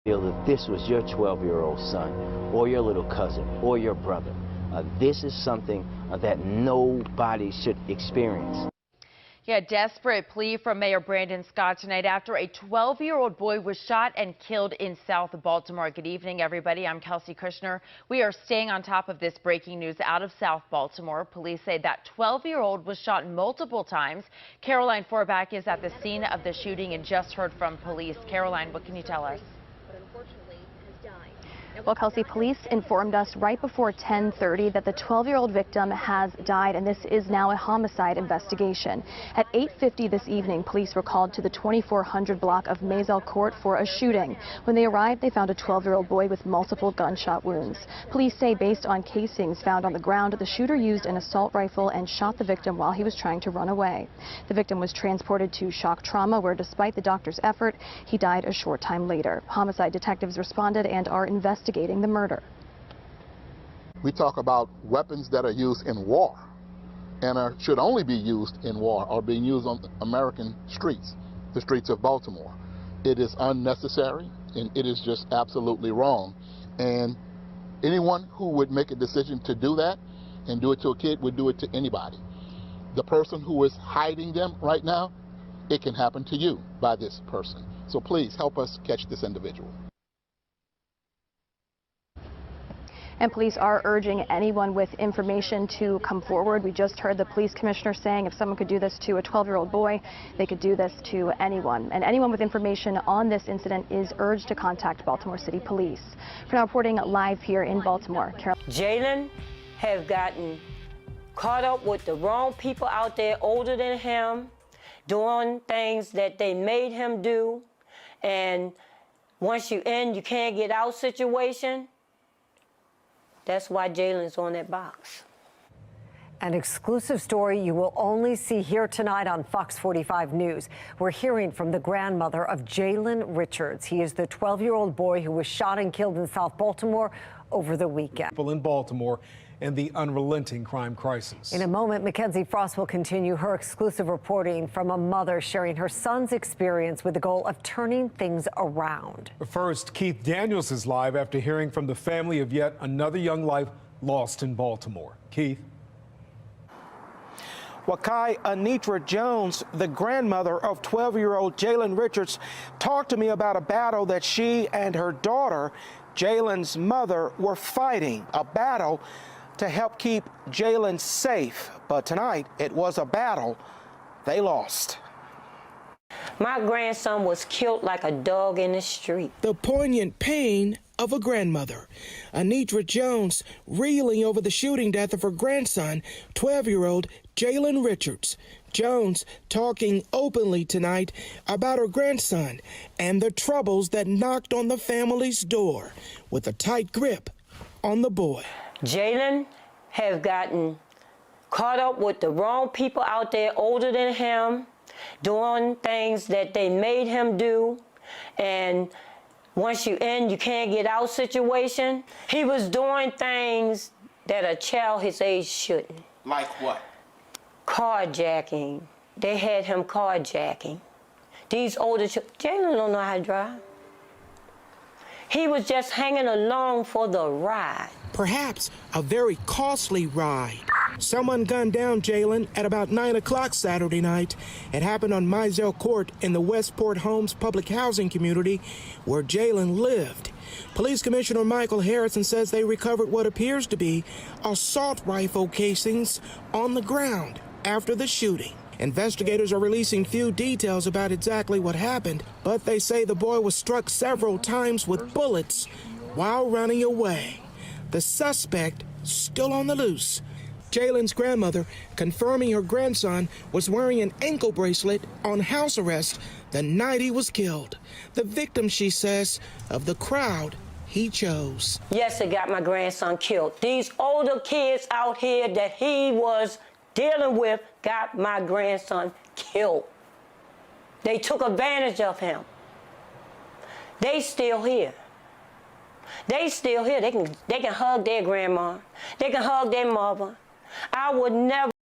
Feel that this was your 12-year-old son or your little cousin or your brother. This is something that nobody should experience. Yeah, desperate plea from Mayor Brandon Scott tonight after a 12-year-old boy was shot and killed in South Baltimore. Good evening, everybody. I'm Kelsey Kushner. We are staying on top of this breaking news out of South Baltimore. Police say that 12-year-old was shot multiple times. Caroline Forbach is at the scene of the shooting and just heard from police. Caroline, what can you tell us? Well, Kelsey, police informed us right before 10:30 that the 12-year-old victim has died, and this is now a homicide investigation. At 8:50 this evening, police were called to the 2400 block of Maisel Court for a shooting. When they arrived, they found a 12-year-old boy with multiple gunshot wounds. Police say based on casings found on the ground, the shooter used an assault rifle and shot the victim while he was trying to run away. The victim was transported to shock trauma, where despite the doctor's effort, he died a short time later. Homicide detectives responded and are investigating the murder. We talk about weapons that are used in war and should only be used in war or being used on American streets, the streets of Baltimore. It is unnecessary and it is just absolutely wrong. And anyone who would make a decision to do that and do it to a kid would do it to anybody. The person who is hiding them right now, it can happen to you by this person. So please help us catch this individual. And police are urging anyone with information to come forward. We just heard the police commissioner saying if someone could do this to a 12-year-old boy, they could do this to anyone. And anyone with information on this incident is urged to contact Baltimore City Police. For now, reporting live here in Baltimore, Jalen has gotten caught up with the wrong people out there older than him, doing things that they made him do. And once you're in, you can't get out situation. That's why Jalen's on that box. An exclusive story you will only see here tonight on Fox 45 News. We're hearing from the grandmother of Jalen Richards. He is the 12-year-old boy who was shot and killed in South Baltimore over the weekend. People in Baltimore and the unrelenting crime crisis. In a moment, Mackenzie Frost will continue her exclusive reporting from a mother sharing her son's experience with the goal of turning things around. But first, Keith Daniels is live after hearing from the family of yet another young life lost in Baltimore. Keith. Wakai Anitra Jones, the grandmother of 12-year-old Jalen Richards, talked to me about a battle that she and her daughter, Jalen's mother, were fighting. A battle to help keep Jalen safe. But tonight, it was a battle they lost. My grandson was killed like a dog in the street. The poignant pain of a grandmother. Anitra Jones reeling over the shooting death of her grandson, 12-year-old Jalen Richards. Jones talking openly tonight about her grandson and the troubles that knocked on the family's door with a tight grip on the boy. Jalen has gotten caught up with the wrong people out there older than him, doing things that they made him do. And once you're in, you can't get out situation. He was doing things that a child his age shouldn't. Like what? Carjacking. They had him carjacking. These older children, Jalen don't know how to drive. He was just hanging along for the ride. Perhaps a very costly ride. Someone gunned down Jalen at about 9 o'clock Saturday night. It happened on Maisel Court in the Westport Homes public housing community where Jalen lived. Police Commissioner Michael Harrison says they recovered what appears to be assault rifle casings on the ground after the shooting. Investigators are releasing few details about exactly what happened, but they say the boy was struck several times with bullets while running away. The suspect still on the loose. Jalen's grandmother confirming her grandson was wearing an ankle bracelet on house arrest the night he was killed. The victim, she says, of the crowd he chose. Yes, it got my grandson killed. These older kids out here that he was dealing with got my grandson killed. They took advantage of him. They still here. They still here. They can hug their grandma. They can hug their mother. I would never